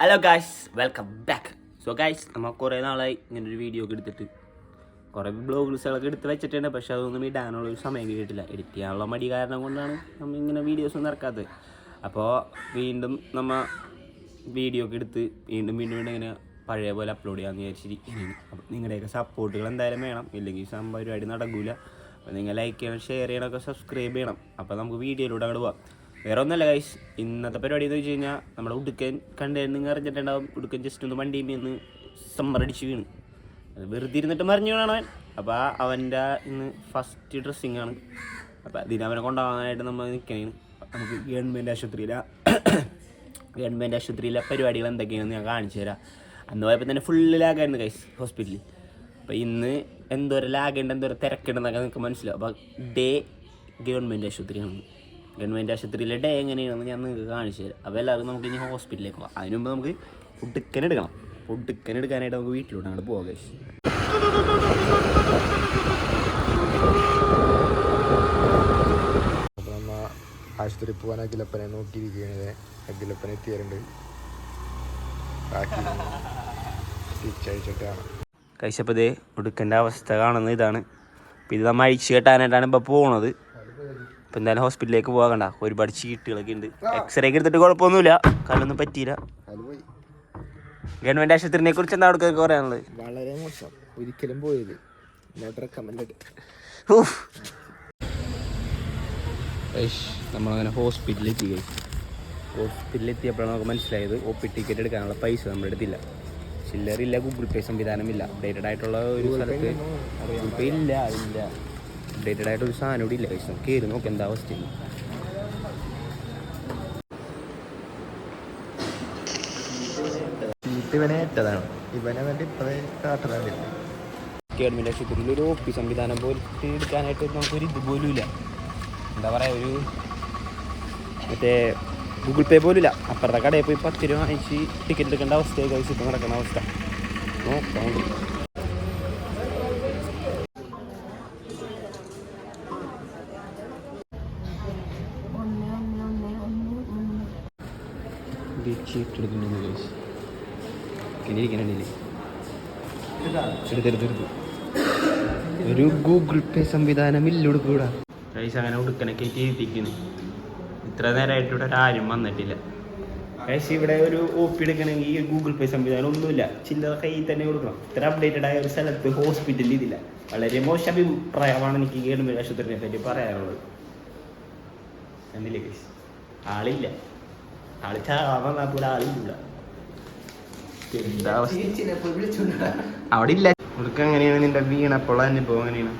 Hello guys, welcome back. So guys, നമ്മൾ കുറേ നാളായി ഇങ്ങനൊരു വീഡിയോ ഒക്കെ എടുത്തിട്ട് കുറേ ബ്ലോഗ്സുകളൊക്കെ എടുത്ത് വെച്ചിട്ടുണ്ട്. പക്ഷെ അതൊന്നും ഇടാനുള്ളൊരു സമയം കിട്ടിയിട്ടില്ല. എഡിറ്റ് ചെയ്യാനുള്ള മടി കാരണം കൊണ്ടാണ് നമ്മൾ ഇങ്ങനെ വീഡിയോസൊന്നും ഇറക്കാത്തത്. അപ്പോൾ വീണ്ടും നമ്മൾ വീഡിയോ ഒക്കെ എടുത്ത് വീണ്ടും ഇങ്ങനെ പഴയ പോലെ അപ്ലോഡ് ചെയ്യാമെന്ന് വിചാരിച്ചിരിക്കുകയാണ്. അപ്പോൾ നിങ്ങളുടെയൊക്കെ സപ്പോർട്ടുകൾ എന്തായാലും വേണം, ഇല്ലെങ്കിൽ പരിപാടി നടക്കില്ല. അപ്പോൾ നിങ്ങൾ ലൈക്ക് ചെയ്യണം, ഷെയർ ചെയ്യണമൊക്കെ, സബ്സ്ക്രൈബ് ചെയ്യണം. അപ്പോൾ നമുക്ക് വീഡിയോയിലൂടെ അങ്ങോട്ട് പോകാം. വേറെ ഒന്നല്ല ഗൈസ്, ഇന്നത്തെ പരിപാടി എന്ന് വെച്ച് കഴിഞ്ഞാൽ നമ്മുടെ ഉടുക്കൻ കണ്ടു നിങ്ങൾ അറിഞ്ഞിട്ടുണ്ടാവും. ഉടുക്കൻ ജസ്റ്റ് ഒന്ന് വണ്ടിയിൽ നിന്ന് സമ്മറടിച്ച് വീണ്, അത് വെറുതെ ഇരുന്നിട്ട് മറിഞ്ഞു വീണവൻ. അപ്പോൾ അവൻ്റെ ഇന്ന് ഫസ്റ്റ് ഡ്രസ്സിങ്ങാണ്. അപ്പോൾ അതിന് അവനെ കൊണ്ടുപോകാനായിട്ട് നമ്മൾ നിൽക്കണേന്. നമുക്ക് ഗവൺമെൻറ് ആശുപത്രിയിലെ പരിപാടികൾ എന്തൊക്കെയാണെന്ന് ഞാൻ കാണിച്ചു തരാം. അന്ന് പോയപ്പോൾ തന്നെ ഫുള്ള് ലാഗായിരുന്നു ഗൈസ് ഹോസ്പിറ്റലിൽ. അപ്പോൾ ഇന്ന് എന്തോരം ലാഗുണ്ട്, എന്തോരം തിരക്കുണ്ടെന്നൊക്കെ നിങ്ങൾക്ക് മനസ്സിലാവും. അപ്പോൾ ഡേ ഗവൺമെൻറ് ആശുപത്രിയാണ്. ഗവൺമെൻറ് ആശുപത്രിയിലെ ഡേ എങ്ങനെയാണെന്ന് ഞാൻ നിങ്ങൾക്ക് കാണിച്ചു തരാം. അപ്പോൾ എല്ലാവരും നമുക്ക് ഇനി ഹോസ്പിറ്റലിലേക്ക് പോകാം. അതിന് മുമ്പ് നമുക്ക് ഫുഡ് എടുക്കാനായിട്ട് നമുക്ക് വീട്ടിലോട്ട് അങ്ങോട്ട് പോകാം ഗൈസ്. അപ്പോൾ നമ്മൾ ആശുപത്രി പോകാൻ അഖിലപ്പനെ നോക്കിയിരിക്കുകയാണ്. അഖിലപ്പന എത്തിയാറുണ്ട്, തിരിച്ചയച്ചിട്ടാണ് കഴിച്ചപ്പോൾ ഇതേ ഉടുക്കൻ്റെ അവസ്ഥ കാണുന്നത് ഇതാണ്. അപ്പോൾ ഇത് നമ്മൾ അഴിച്ചു കെട്ടാനായിട്ടാണ് ഇപ്പോൾ പോകുന്നത്. അപ്പോൾ എന്തായാലും ഹോസ്പിറ്റലിലേക്ക് പോകണ്ട, ഒരുപാട് ചീട്ടുകളൊക്കെ ഉണ്ട്. എക്സ്റേ ഒക്കെ എടുത്തിട്ട് കുഴപ്പമൊന്നുമില്ല, കാലൊന്നും പറ്റിയില്ല. ഗവൺമെൻറ് ആശുപത്രിനെ കുറിച്ച് എന്താ അവിടെ പറയാനുള്ളത്? വളരെ മോശം, ഒരിക്കലും പോയത് നമ്മളങ്ങനെ ഹോസ്പിറ്റലിലെത്തിയപ്പോഴാണ് നമുക്ക് മനസ്സിലായത് ഒ പി ടിക്കറ്റ് എടുക്കാനുള്ള പൈസ നമ്മുടെ അടുത്തില്ല. ചില്ലറില്ല, ഗൂഗിൾ പേ സംവിധാനമില്ല. അപ്ഡേറ്റഡ് ആയിട്ടുള്ള ഒരു സ്ഥലത്ത് ഗൂഗിൾ പേ ഇല്ല. അപ്ഡേറ്റഡ് ആയിട്ടൊരു സാധനം ഇവിടെ ഇല്ല. കഴിച്ചു കയറി നോക്കി എന്താ അവസ്ഥ. ഇവനേറ്റതാണ്, ഇവനെ വേണ്ടി ഇപ്പോഴേ കാട്ടുന്നുണ്ട്. ഗവൺമെൻറ് ആശുപത്രിയിൽ ഒരു ഒ പി സംവിധാനം പോലെ എടുക്കാനായിട്ട് നമുക്കൊരു ഇതുപോലും ഇല്ല. എന്താ പറയുക, ഒരു മറ്റേ ഗൂഗിൾ പേ പോലും ഇല്ല. അപ്പുറത്തെ കടയിൽ പോയി 10 രൂപ വാങ്ങിച്ച് ടിക്കറ്റ് എടുക്കേണ്ട അവസ്ഥയായി കഴിച്ച് ഇപ്പോൾ നടക്കുന്ന അവസ്ഥ നോക്കാം. ചീട്ടെടുക്കുന്നുണ്ട് കഴിച്ച് എടുത്തെടുത്തെടുത്ത് ഒരു ഗൂഗിൾ പേ സംവിധാനം ഇല്ല കൂടാ കഴിച്ച്. അങ്ങനെ ഉടുക്കനൊക്കെ എത്തിയിരിക്കുന്നു. ഇത്ര നേരമായിട്ട് ഇവിടെ ആരും വന്നിട്ടില്ല കഴിച്ച്. ഇവിടെ ഒരു ഒ പി എടുക്കണമെങ്കിൽ ഈ ഗൂഗിൾ പേ സംവിധാനം ഒന്നുമില്ല. ചില്ലറ കയ്യിൽ തന്നെ കൊടുക്കണം. ഇത്ര അപ്ഡേറ്റഡ് ആയ ഒരു സ്ഥലത്ത് ഹോസ്പിറ്റലിൽ ഇതില്ല. വളരെ മോശം അഭിപ്രായമാണ് എനിക്ക് ഗവൺമെൻറ് ആശുപത്രിനെ പറ്റി പറയാനുള്ളത്. എന്നില്ലേ കഴിച്ച്, ആളില്ല. ആള് ചാവാൻ പോലെ ആളില്ല. അവിടെ ഇല്ല. ഉടുക്ക എങ്ങനെയാണ് നിന്റെ വീണപ്പോൾ അനുഭവം എങ്ങനെയാണ്?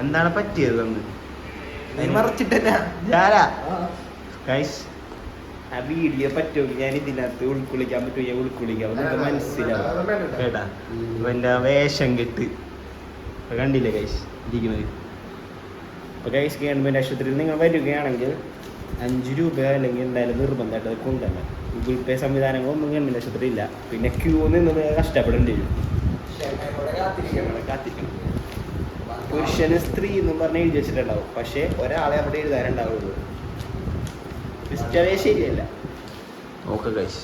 എന്താണ് പറ്റിയത്? മറച്ചിട്ടല്ല ആ വീഡിയോ പറ്റുമെങ്കിൽ ഞാൻ ഇതിനകത്ത് ഉൾക്കൊള്ളിക്കാൻ പറ്റുമോ? ഉൾക്കൊള്ളിക്കാം, നമുക്ക് മനസ്സിലാവും കേട്ടാ. ഇവൻ്റെ വേഷം കെട്ട് കണ്ടില്ലേ ഗൈസ് ഇരിക്കുന്നത്. അപ്പോൾ ഗൈസ്, ഗവൺമെൻറ് ആശുപത്രിയിൽ നിങ്ങൾ വരികയാണെങ്കിൽ 5 രൂപ അല്ലെങ്കിൽ എന്തായാലും നിർബന്ധമായിട്ട് അത് കൊണ്ടുവരണം. ഗൂഗിൾ പേ സംവിധാനങ്ങളൊന്നും ഗവൺമെൻറ് ആശുപത്രി ഇല്ല. പിന്നെ ക്യൂ നിന്ന് കഷ്ടപ്പെടേണ്ടി വരും. കാത്തിരിക്കണം. പുരുഷന് സ്ത്രീ എന്നും പറഞ്ഞ് എഴുതി വെച്ചിട്ടുണ്ടാവും, പക്ഷേ ഒരാളെ അവിടെ എഴുതാനുണ്ടാവുള്ളൂ. ഇഷ്ടമേ ശരിയല്ല. ഓക്കെ ഗൈസ്,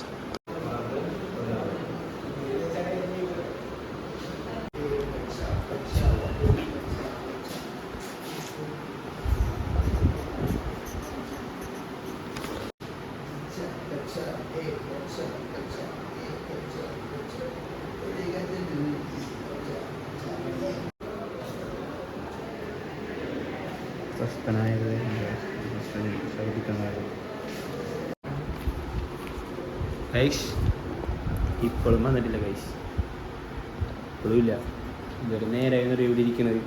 സ്വസ്ഥനായത് ഗൈസ്. ഇപ്പോഴും വന്നിട്ടില്ല ഗൈസ്, ഇപ്പോഴും ഇല്ല. ഇതൊരു നേരെ ഇവിടെ ഇരിക്കുന്നത്.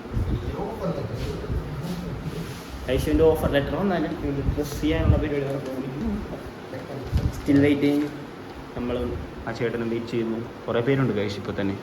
ഗൈസിൻ്റെ ഓഫർ ലെറ്റർ വന്നാലും ഡ്രസ് ചെയ്യാനുള്ള പരിപാടി നടക്കുന്നു. സ്റ്റിൽ വെയിറ്റ് ചെയ്യും. നമ്മൾ ആ ചേട്ടനും വെയിറ്റ് ചെയ്യുന്നു. കുറേ പേരുണ്ട് ഗൈസ് ഇപ്പോൾ തന്നെ.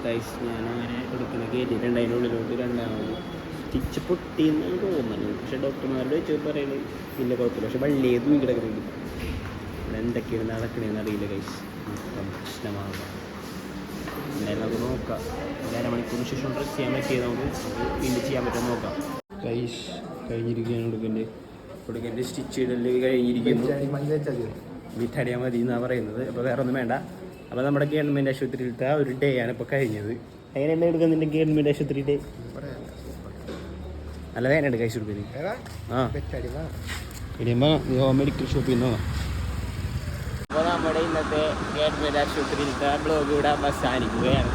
ഗൈസ്, ഞാൻ അങ്ങനെ എടുക്കുന്ന കയറ്റിയിട്ടുണ്ട്. അതിൻ്റെ ഉള്ളിലോട്ട് രണ്ടാമത് സ്റ്റിച്ച് പൊട്ടിയെന്നാണ് തോന്നുന്നത്. പക്ഷെ ഡോക്ടർമാരോട് വെച്ച് പറയുന്നത് പിന്നെ കുഴപ്പമില്ല. പക്ഷെ വള്ളിയത് തൂങ്ങി കിടക്കുന്നുണ്ട്. ഇവിടെ എന്തൊക്കെയാണ് നടക്കണേന്ന് അറിയില്ല കൈസ്. പ്രശ്നമാകുക എന്തായാലും നമുക്ക് നോക്കാം. ഒരു അരമണിക്കൂറിന് ശേഷം ഡ്രസ് ചെയ്യാൻ പറ്റിയത് നമുക്ക് വീണ്ടും ചെയ്യാൻ പറ്റുമെന്ന് നോക്കാം. കൈസ് കഴിഞ്ഞിരിക്കുകയാണ് കൊടുക്കേണ്ട സ്റ്റിച്ച് ഇടല് കഴിഞ്ഞിരിക്കുന്നു. വിറ്റടിയാൽ മതി എന്നാണ് പറയുന്നത്. അപ്പോൾ വേറെ ഒന്നും വേണ്ട. അപ്പോൾ നമ്മുടെ ഗവൺമെൻറ് ആശുപത്രിയിലത്തെ ആ ഒരു ഡേ ആണ് ഇപ്പോൾ കഴിഞ്ഞത്. എങ്ങനെയുണ്ട് എടുക്കുന്നുണ്ട് ഗവൺമെൻറ് ആശുപത്രി ഡേ? നല്ല വേനുണ്ട് കഴിച്ചു കൊടുക്കുന്നത്. ആ ഇടിയുമ്പോൾ മെഡിക്കൽ ഷോപ്പിൽ നിന്ന് നോക്കാം. അപ്പോൾ നമ്മുടെ ഇന്നത്തെ ഗവൺമെൻറ് ആശുപത്രിയിലത്തെ ബ്ലോഗ് ഇവിടെ അവസാനിക്കുകയാണ്.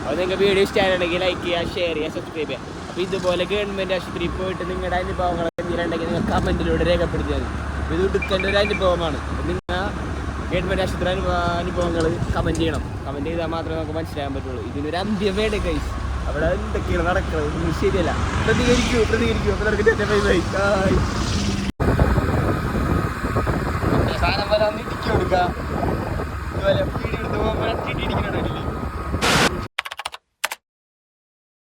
അപ്പോൾ നിങ്ങൾക്ക് വീഡിയോ ഇഷ്ടമായിട്ടുണ്ടെങ്കിൽ ലൈക്ക് ചെയ്യുക, ഷെയർ ചെയ്യുക, സബ്സ്ക്രൈബ് ചെയ്യുക. അപ്പോൾ ഇതുപോലെ ഗവൺമെൻറ് ആശുപത്രിയിൽ പോയിട്ട് നിങ്ങളുടെ അനുഭവങ്ങൾ എന്തെങ്കിലുണ്ടെങ്കിൽ നിങ്ങൾ കമൻറ്റിലൂടെ രേഖപ്പെടുത്തിയാൽ മതി. ഇത് എടുക്കേണ്ട ഒരു അനുഭവമാണ്. നിങ്ങൾ ഗവൺമെൻറ് ആശുപത്രി അനുഭവങ്ങൾ കമൻറ്റ് ചെയ്യണം. കമൻറ്റ് ചെയ്താൽ മാത്രമേ നമുക്ക് മനസ്സിലാക്കാൻ പറ്റുള്ളൂ. ഇതിനൊരു അന്ത്യം വേണ്ട കൈസ്. അവിടെ എന്തൊക്കെയാണ് നടക്കുന്നത് ഒന്നും ശരിയല്ല. പ്രതികരിക്കൂ. അപ്പോൾ സാധനം പോലെ ഒന്ന് ഇടിക്കി കൊടുക്കുക. ഇതുപോലെ വീഡിയോ എടുത്ത് പോകുമ്പോൾ ഇടിക്കണോ